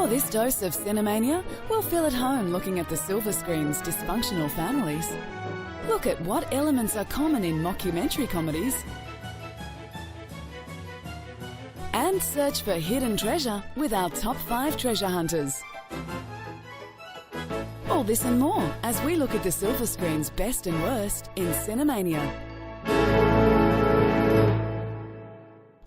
For this dose of Cinemania, we'll feel at home looking at the silver screen's dysfunctional families. Look at what elements are common in mockumentary comedies and search for hidden treasure with our top 5 treasure hunters. All this and more as we look at the silver screen's best and worst in Cinemania.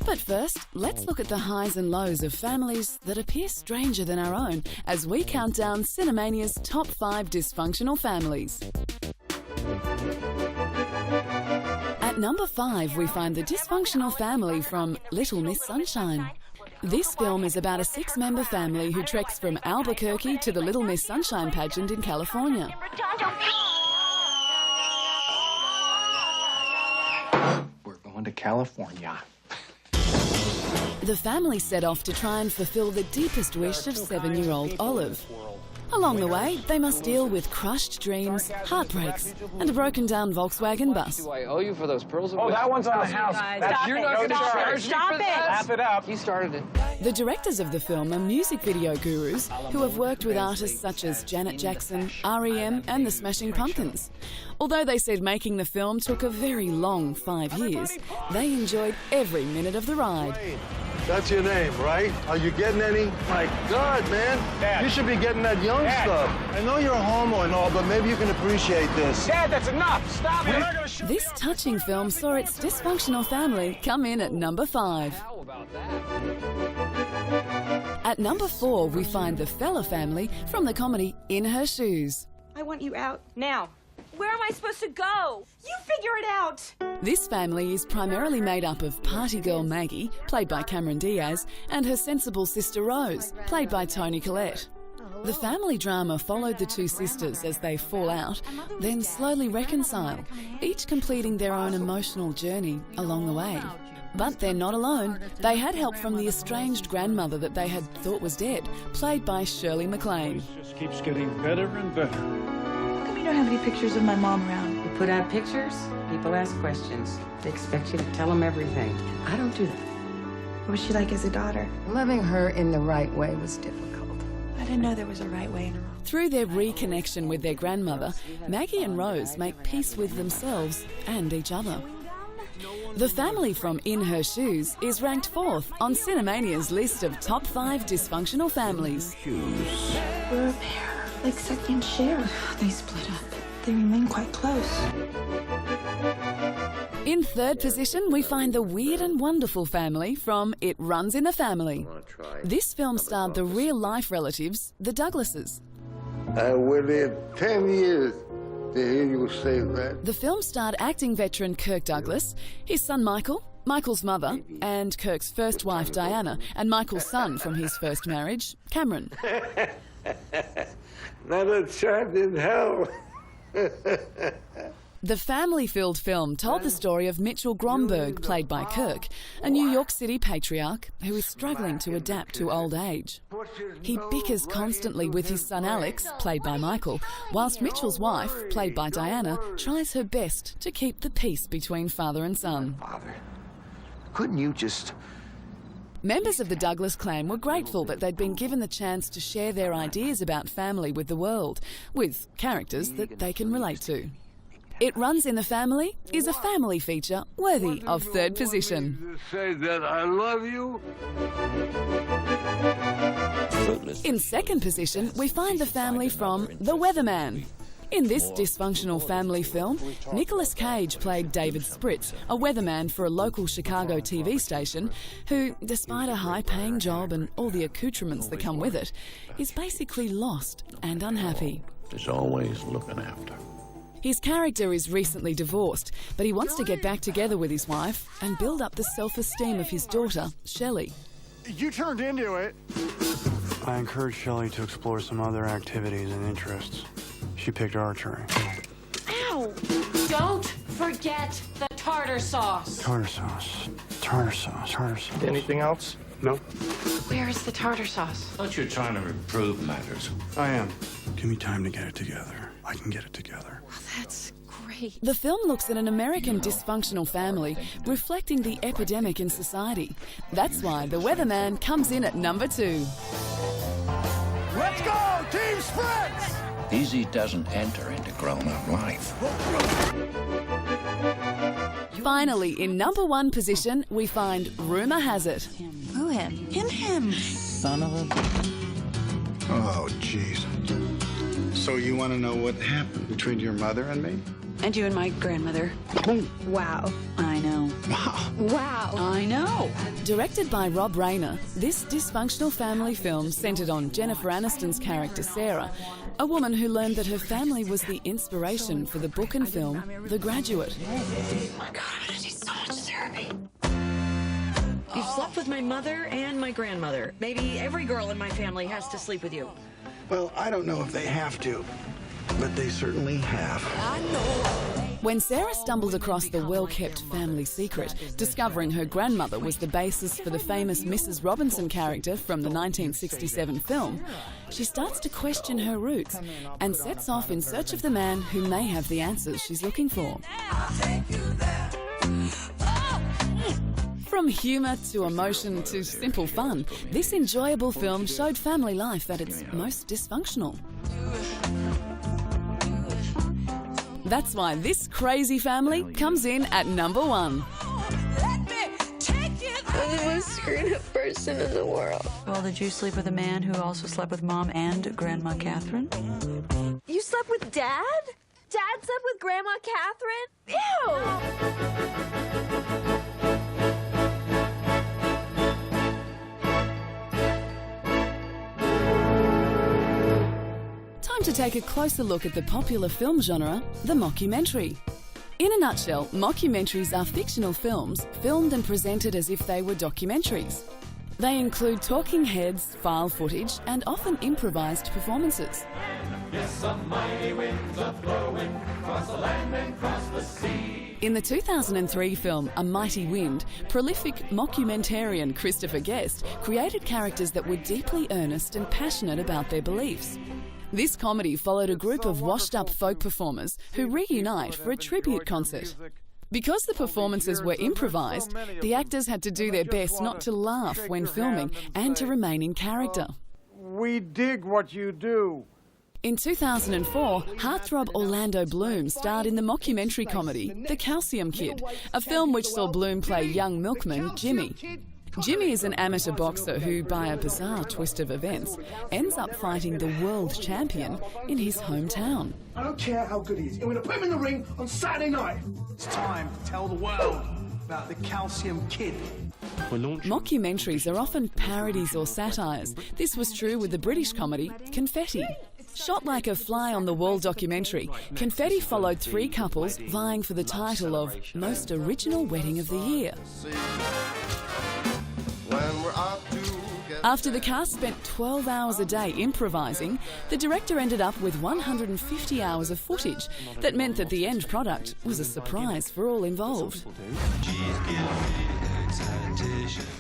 But first, let's look at the highs and lows of families that appear stranger than our own as we count down Cinemania's top 5 dysfunctional families. At number 5, we find the dysfunctional family from Little Miss Sunshine. This film is about a 6-member family who treks from Albuquerque to the Little Miss Sunshine pageant in California. We're going to California. The family set off to try and fulfill the deepest wish of 7-year-old Olive. Along the way, they must deal with crushed dreams, heartbreaks, and a broken-down Volkswagen bus. Do I owe you for those pearls? Oh, that one's on the house. You're not going to charge me for that? Wrap it up. You started it. The directors of the film are music video gurus who have worked with artists such as Janet Jackson, R.E.M. and the Smashing Pumpkins. Although they said making the film took a very long 5 years, they enjoyed every minute of the ride. That's your name, right? Are you getting any? My God, man. Dad. You should be getting that young Dad. stuff. I know you're a homo and all, but maybe you can appreciate this. Dad, that's enough. Stop it. I'm not gonna shoot This touching film saw its dysfunctional family come in at number 5. How about that? At number 4, we find the Feller family from the comedy In Her Shoes. I want you out now. Where am I supposed to go? You figure it out. This family is primarily made up of party girl Maggie, played by Cameron Diaz, and her sensible sister Rose, played by Toni Collette. The family drama followed the two sisters as they fall out, then slowly reconcile, each completing their own emotional journey along the way. But they're not alone. They had help from the estranged grandmother that they had thought was dead, played by Shirley MacLaine. Just keeps getting better and better. How come you don't have any pictures of my mom around? You put out pictures, people ask questions. They expect you to tell them everything. I don't do that. What was she like as a daughter? Loving her in the right way was difficult. I didn't know there was a right way and a wrong. Through their reconnection with their grandmother, Maggie and Rose make peace with themselves and each other. The family from In Her Shoes is ranked 4th on Cinemania's list of top 5 dysfunctional families. We're a pair, like Seki and Cher. They split up. They remain quite close. In 3rd position, we find the weird and wonderful family from It Runs in the Family. This film starred the real-life relatives, the Douglases. I waited 10 years to hear you say that. The film starred acting veteran Kirk Douglas, his son Michael, Michael's mother, and Kirk's first wife Diana, and Michael's son from his first marriage, Cameron. Not a chance in hell. The family-filled film told the story of Mitchell Gromberg, played by Kirk, a New York City patriarch who is struggling to adapt to old age. He bickers constantly with his son Alex, played by Michael, whilst Mitchell's wife, played by Diana, tries her best to keep the peace between father and son. Father, couldn't you just... Members of the Douglas clan were grateful that they'd been given the chance to share their ideas about family with the world, with characters that they can relate to. It Runs in the Family is a family feature worthy of 3rd position. Say that I love you. In 2nd position, we find the family from The Weatherman. In this dysfunctional family film, Nicolas Cage played David Spritz, a weatherman for a local Chicago TV station who, despite a high-paying job and all the accoutrements that come with it, is basically lost and unhappy. Is always looking after. His character is recently divorced, but he wants to get back together with his wife and build up the self-esteem of his daughter, Shelley. You turned into it. I encouraged Shelley to explore some other activities and interests. She picked archery. Ow! Don't forget the tartar sauce. Tartar sauce. Tartar sauce. Tartar sauce. Anything else? No. Where is the tartar sauce? Thought you were trying to improve matters. I am. Give me time to get it together. I can get it together. Oh, that's great. The film looks at an American dysfunctional family, reflecting the epidemic in society. That's why The Weatherman comes in at number 2. Let's go! Team sprints! Easy doesn't enter into grown-up life. Finally, in number 1 position, we find Rumour Has It. Who him? Him. Son of a... Oh, jeez. So you want to know what happened between your mother and me? And you and my grandmother. Wow. I know. Wow. Wow. I know. Directed by Rob Reiner, this dysfunctional family film centred on Jennifer Aniston's character Sarah, a woman who learned that her family was the inspiration for the book and film The Graduate. Oh my God, I'm gonna need so much therapy. You've slept with my mother and my grandmother. Maybe every girl in my family has to sleep with you. Well, I don't know if they have to, but they certainly have. When Sarah stumbled across the well-kept family secret, discovering her grandmother was the basis for the famous Mrs. Robinson character from the 1967 film, she starts to question her roots and sets off in search of the man who may have the answers she's looking for. From humour to emotion to simple fun, this enjoyable film showed family life at its most dysfunctional. That's why this crazy family comes in at number 1. I'm the most screwed up person in the world. Well, did you sleep with a man who also slept with Mom and Grandma Catherine? You slept with Dad? Dad slept with Grandma Catherine? Ew! Time to take a closer look at the popular film genre, the mockumentary. In a nutshell, mockumentaries are fictional films filmed and presented as if they were documentaries. They include talking heads, file footage, and often improvised performances. In the 2003 film A Mighty Wind, prolific mockumentarian Christopher Guest created characters that were deeply earnest and passionate about their beliefs. This comedy followed a group of washed-up folk performers who reunite for a tribute concert. Because the performances were improvised, the actors had to do their best not to laugh when filming and to remain in character. We dig what you do. In 2004, heartthrob Orlando Bloom starred in the mockumentary comedy The Calcium Kid, a film which saw Bloom play young milkman Jimmy. Jimmy is an amateur boxer who, by a bizarre twist of events, ends up fighting the world champion in his hometown. I don't care how good he is. I'm going to put him in the ring on Saturday night. It's time to tell the world about the Calcium Kid. Mockumentaries are often parodies or satires. This was true with the British comedy Confetti. Shot like a fly-on-the-wall documentary, Confetti followed 3 couples vying for the title of Most Original Wedding of the Year. After the cast spent 12 hours a day improvising, the director ended up with 150 hours of footage that meant that the end product was a surprise for all involved.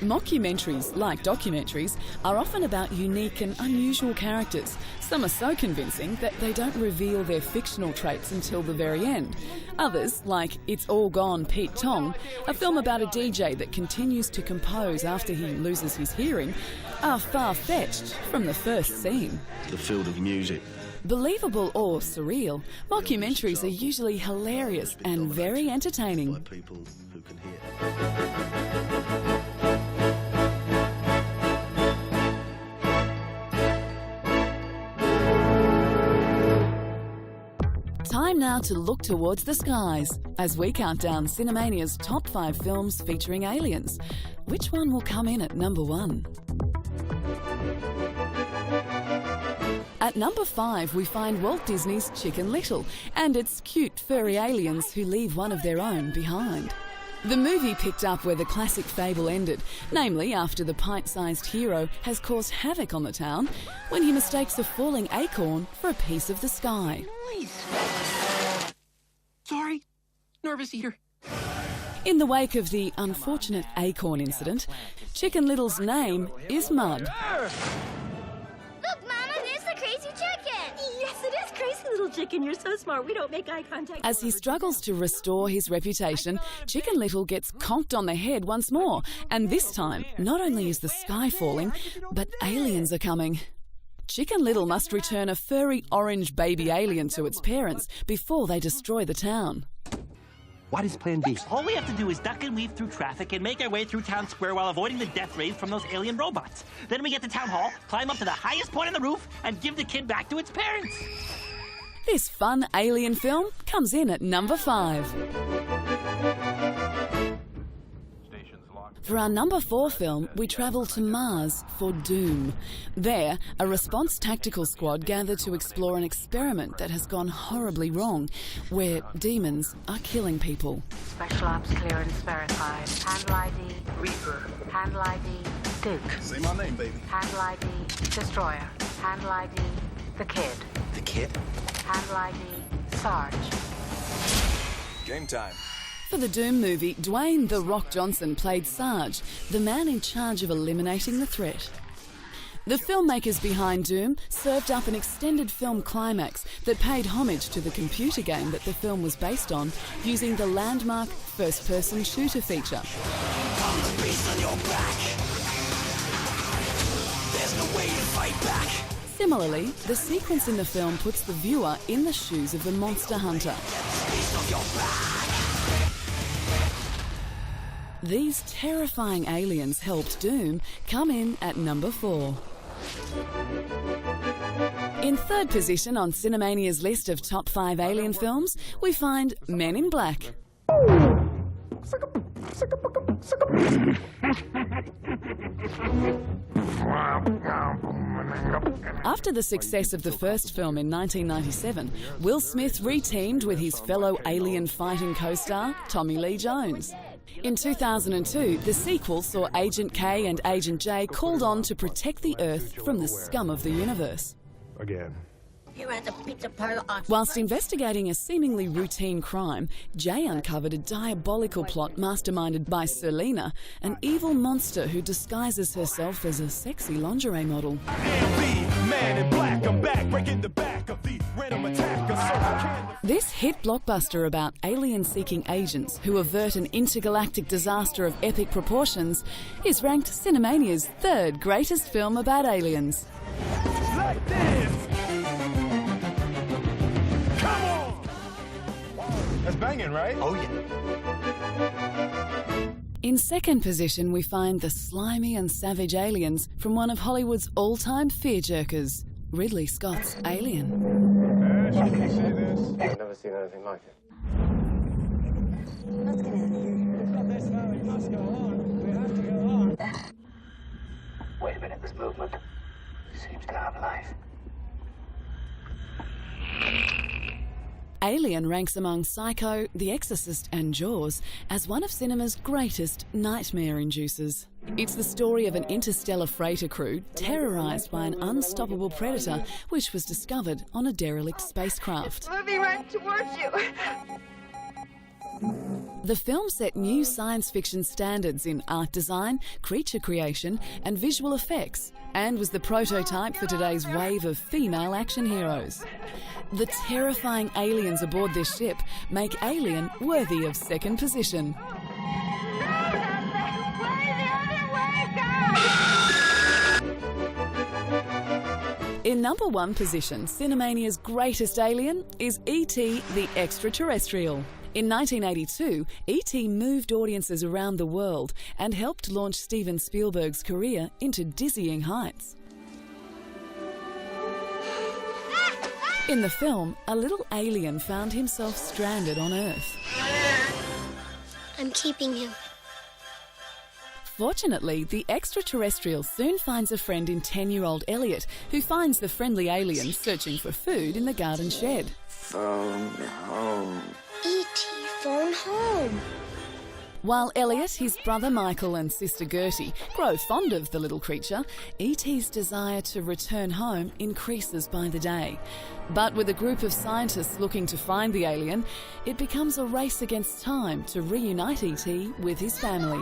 Mockumentaries, like documentaries, are often about unique and unusual characters. Some are so convincing that they don't reveal their fictional traits until the very end. Others, like It's All Gone, Pete Tong, a film about a DJ that continues to compose after he loses his hearing, are far-fetched from the first scene. The field of music. Believable or surreal, mockumentaries are usually hilarious and very entertaining. People who can hear. Time now to look towards the skies as we count down Cinemania's top 5 films featuring aliens. Which one will come in at number 1? At number 5, we find Walt Disney's Chicken Little and its cute furry aliens who leave one of their own behind. The movie picked up where the classic fable ended, namely after the pint-sized hero has caused havoc on the town when he mistakes a falling acorn for a piece of the sky. Sorry, nervous eater. In the wake of the unfortunate acorn incident, Chicken Little's name is Mud. Look, Mama, there's the crazy chicken! Yes, it is crazy little chicken. You're so smart. We don't make eye contact. As he struggles to restore his reputation, Chicken Little gets conked on the head once more. And this time, not only is the sky falling, but aliens are coming. Chicken Little must return a furry orange baby alien to its parents before they destroy the town. What is plan B? All we have to do is duck and weave through traffic and make our way through town square while avoiding the death rays from those alien robots. Then we get to town hall, climb up to the highest point on the roof, and give the kid back to its parents. This fun alien film comes in at number 5. For our number 4 film, we travel to Mars for Doom. There, a response tactical squad gather to explore an experiment that has gone horribly wrong, where demons are killing people. Special ops clearance verified. Handle ID, Reaper. Handle ID, Duke. Say my name, baby. Handle ID, Destroyer. Handle ID, The Kid. The kid? Handle ID, Sarge. Game time. For the Doom movie, Dwayne "The Rock" Johnson played Sarge, the man in charge of eliminating the threat. The filmmakers behind Doom served up an extended film climax that paid homage to the computer game that the film was based on, using the landmark first-person shooter feature. I'm the beast on your back. There's no way to fight back. Similarly, the sequence in the film puts the viewer in the shoes of the monster hunter. Beast on your back. These terrifying aliens helped Doom come in at number 4. In third position on Cinemania's list of top 5 alien films, we find Men in Black. After the success of the first film in 1997, Will Smith re-teamed with his fellow alien fighting co-star, Tommy Lee Jones. In 2002, the sequel saw Agent K and Agent J called on to protect the Earth from the scum of the universe. Again. Here at the pizza parlor. Whilst investigating a seemingly routine crime, Jay uncovered a diabolical plot masterminded by Selena, an evil monster who disguises herself as a sexy lingerie model. Man in Black, I'm back, breaking the back of the random attacker. This hit blockbuster about alien-seeking agents who avert an intergalactic disaster of epic proportions is ranked Cinemania's 3rd greatest film about aliens. Like this. Come on! That's banging, right? Oh, yeah. In second position, we find the slimy and savage aliens from one of Hollywood's all-time fear-jerkers, Ridley Scott's Alien. Can you see this? I've never seen anything like it. Let's get out of here. This valley must go on. We have to go on. Wait a minute, this movement seems to have life. Alien ranks among Psycho, The Exorcist and Jaws as one of cinema's greatest nightmare inducers. It's the story of an interstellar freighter crew terrorised by an unstoppable predator which was discovered on a derelict spacecraft. Moving right towards you. The film set new science fiction standards in art design, creature creation and visual effects, and was the prototype for today's wave of female action heroes. The terrifying aliens aboard this ship make Alien worthy of second position. In number 1 position, Cinemania's greatest alien is E.T. the Extraterrestrial. In 1982, E.T. moved audiences around the world and helped launch Steven Spielberg's career into dizzying heights. In the film, a little alien found himself stranded on Earth. I'm keeping him. Fortunately, the extraterrestrial soon finds a friend in 10-year-old Elliot, who finds the friendly alien searching for food in the garden shed. Phone home. E.T. phone home. While Elliot, his brother Michael and sister Gertie grow fond of the little creature, E.T.'s desire to return home increases by the day. But with a group of scientists looking to find the alien, it becomes a race against time to reunite E.T. with his family.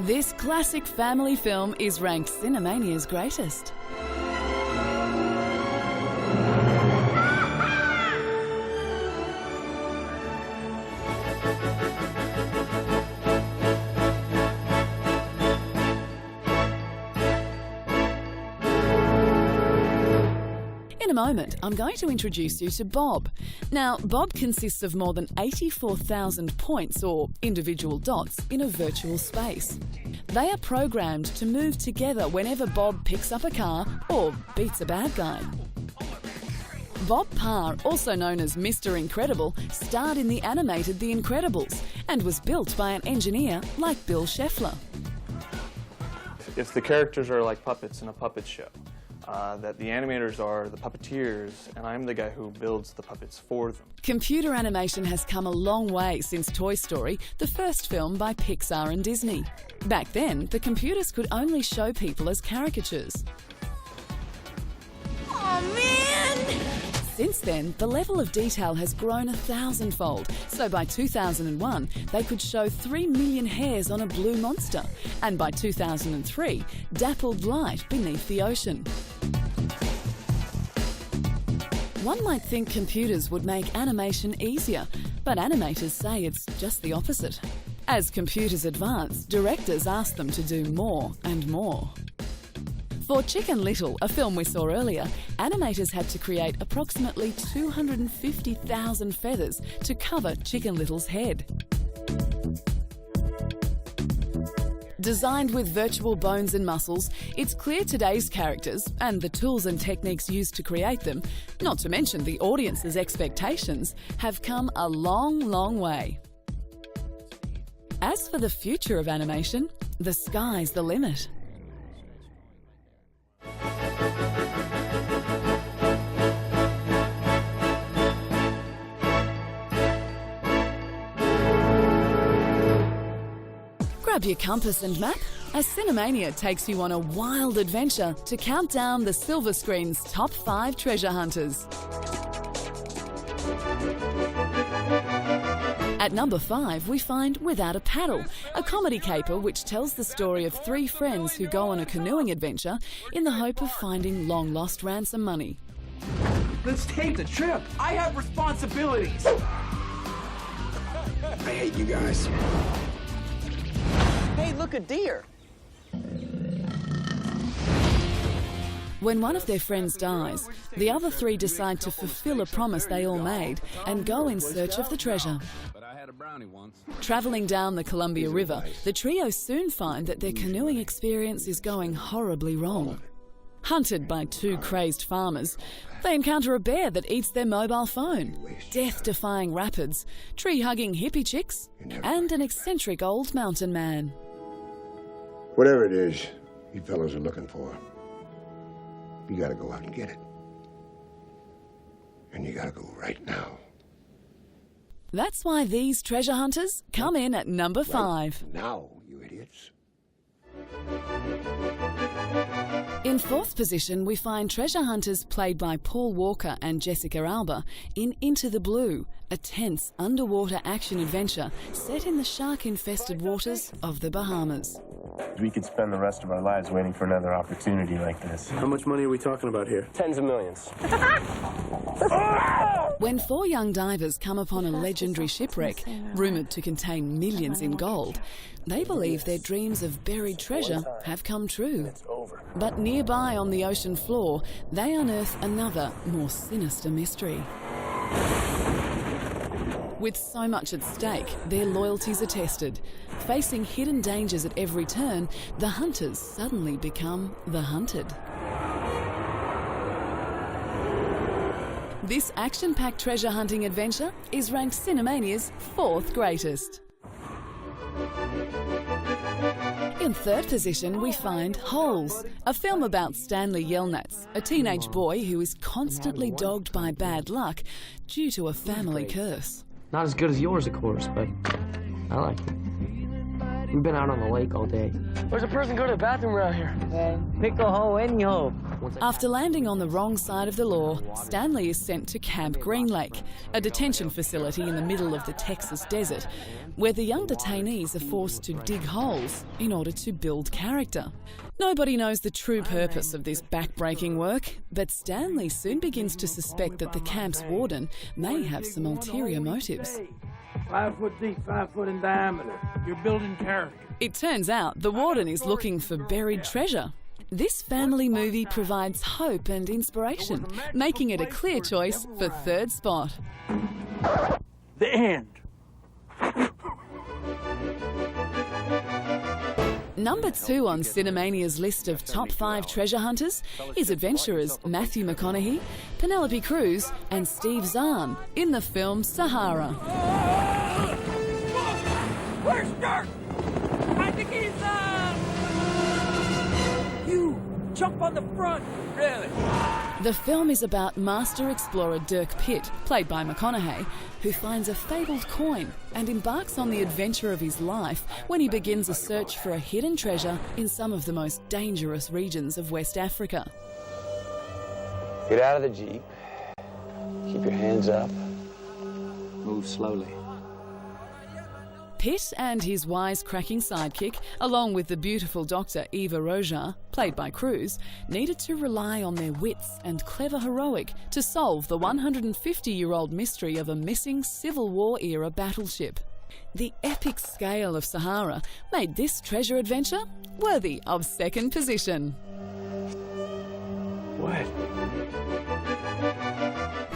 This classic family film is ranked Cinemania's greatest. In a moment, I'm going to introduce you to Bob. Now, Bob consists of more than 84,000 points, or individual dots, in a virtual space. They are programmed to move together whenever Bob picks up a car or beats a bad guy. Bob Parr, also known as Mr. Incredible, starred in the animated The Incredibles and was built by an engineer like Bill Scheffler. If the characters are like puppets in a puppet show, that the animators are the puppeteers, and I'm the guy who builds the puppets for them. Computer animation has come a long way since Toy Story, the first film by Pixar and Disney. Back then, the computers could only show people as caricatures. Oh, man! Since then, the level of detail has grown 1,000-fold, so by 2001, they could show 3 million hairs on a blue monster, and by 2003, dappled light beneath the ocean. One might think computers would make animation easier, but animators say it's just the opposite. As computers advance, directors ask them to do more and more. For Chicken Little, a film we saw earlier, animators had to create approximately 250,000 feathers to cover Chicken Little's head. Designed with virtual bones and muscles, it's clear today's characters, and the tools and techniques used to create them, not to mention the audience's expectations, have come a long, long way. As for the future of animation, the sky's the limit. Grab your compass and map as Cinemania takes you on a wild adventure to count down the silver screen's top 5 treasure hunters. At number 5, we find Without a Paddle, a comedy caper which tells the story of 3 friends who go on a canoeing adventure in the hope of finding long-lost ransom money. Let's take the trip. I have responsibilities. I hate you guys. Hey, look, a deer. When one of their friends dies, the other 3 decide to fulfill a promise they all made and go in search of the treasure. Travelling down the Columbia River, the trio soon find that their canoeing experience is going horribly wrong. Hunted by 2 crazed farmers, they encounter a bear that eats their mobile phone, death-defying rapids, tree-hugging hippie chicks, and an eccentric old mountain man. Whatever it is you fellows are looking for, you gotta go out and get it. And you gotta go right now. That's why these treasure hunters come in at number 5. Right now, you idiots. In 4th position, we find treasure hunters played by Paul Walker and Jessica Alba in Into the Blue, a tense underwater action adventure set in the shark-infested waters of the Bahamas. We could spend the rest of our lives waiting for another opportunity like this. How much money are we talking about here? Tens of millions. When 4 young divers come upon a legendary shipwreck, rumoured to contain millions in gold, they believe their dreams of buried treasure have come true. But nearby on the ocean floor, they unearth another, more sinister mystery. With so much at stake, their loyalties are tested. Facing hidden dangers at every turn, the hunters suddenly become the hunted. This action-packed treasure hunting adventure is ranked Cinemania's 4th greatest. In 3rd position, we find Holes, a film about Stanley Yelnats, a teenage boy who is constantly dogged by bad luck due to a family curse. Not as good as yours, of course, but I like it. We've been out on the lake all day. Where's a person go to the bathroom around here? Pick a hole, any hole. After landing on the wrong side of the law, Stanley is sent to Camp Green Lake, a detention facility in the middle of the Texas desert, where the young detainees are forced to dig holes in order to build character. Nobody knows the true purpose of this back-breaking work, but Stanley soon begins to suspect that the camp's warden may have some ulterior motives. 5 foot deep, 5 foot in diameter. You're building character. It turns out the warden is looking for buried treasure. This family movie provides hope and inspiration, making it a clear choice for third spot. The end. Number 2 on Cinemania's list of top 5 treasure hunters is adventurers Matthew McConaughey, Penelope Cruz and Steve Zahn in the film Sahara. Where's Dirk? I think he's, You! Jump on the front! Really? The film is about master explorer Dirk Pitt, played by McConaughey, who finds a fabled coin and embarks on the adventure of his life when he begins a search for a hidden treasure in some of the most dangerous regions of West Africa. Get out of the Jeep. Keep your hands up. Move slowly. Pitt and his wisecracking sidekick, along with the beautiful doctor Eva Roja, played by Cruz, needed to rely on their wits and clever heroic to solve the 150-year-old mystery of a missing Civil War-era battleship. The epic scale of Sahara made this treasure adventure worthy of second position. What?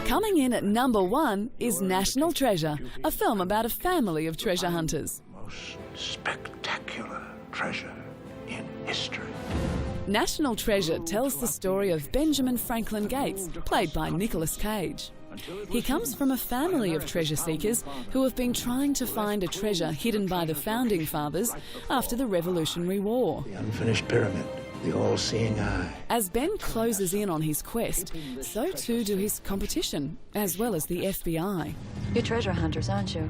Coming in at number 1 is National Treasure, a film about a family of treasure hunters. Most spectacular treasure in history. National Treasure tells the story of Benjamin Franklin Gates, played by Nicolas Cage. He comes from a family of treasure seekers who have been trying to find a treasure hidden by the Founding Fathers after the Revolutionary War. The unfinished pyramid. The all-seeing eye. As Ben closes in on his quest, so too do his competition, as well as the FBI. You're treasure hunters, aren't you?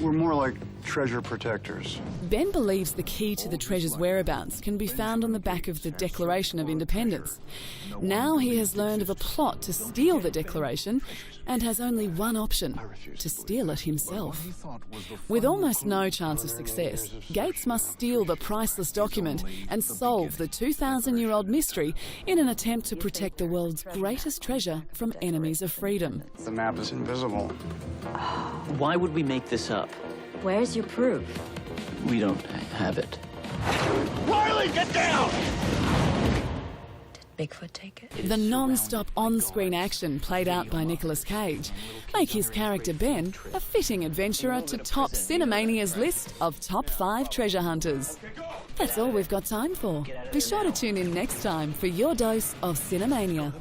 We're more like treasure protectors. Ben believes the key to the treasure's whereabouts can be found on the back of the Declaration of Independence. Now he has learned of a plot to steal the Declaration and has only one option: to steal it himself. With almost no chance of success, Gates must steal the priceless document and solve the 2,000-year-old mystery in an attempt to protect the world's greatest treasure from enemies of freedom. The map is invisible. Why would we make this up? Where's your proof? We don't have it. Riley, get down! Bigfoot take it? The non-stop on-screen action played out by Nicolas Cage make his character Ben a fitting adventurer to top Cinemania's list of top 5 treasure hunters. That's all we've got time for. Be sure to tune in next time for your dose of Cinemania.